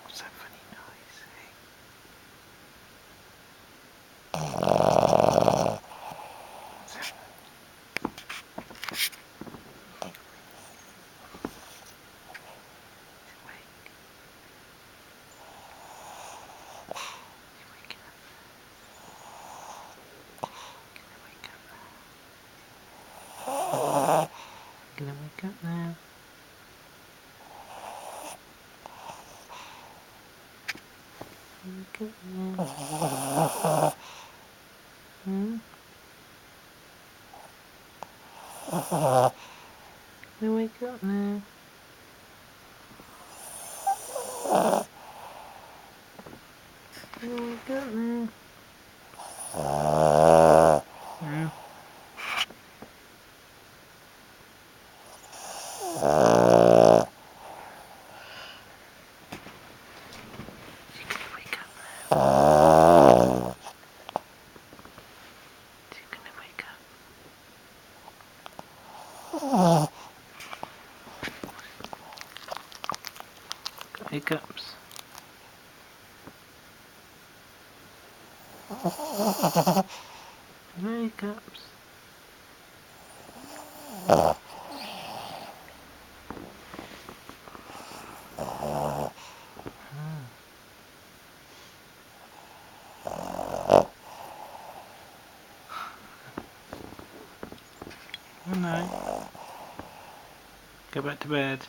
What's that funny noise, eh? Gonna wake up now. Wake up now. Hmm? Gonna wake up now. Gonna wake up now. Hmm? You're gonna wake up now. You're gonna wake up. Hiccups. Hiccups. Oh no. Go back to bed.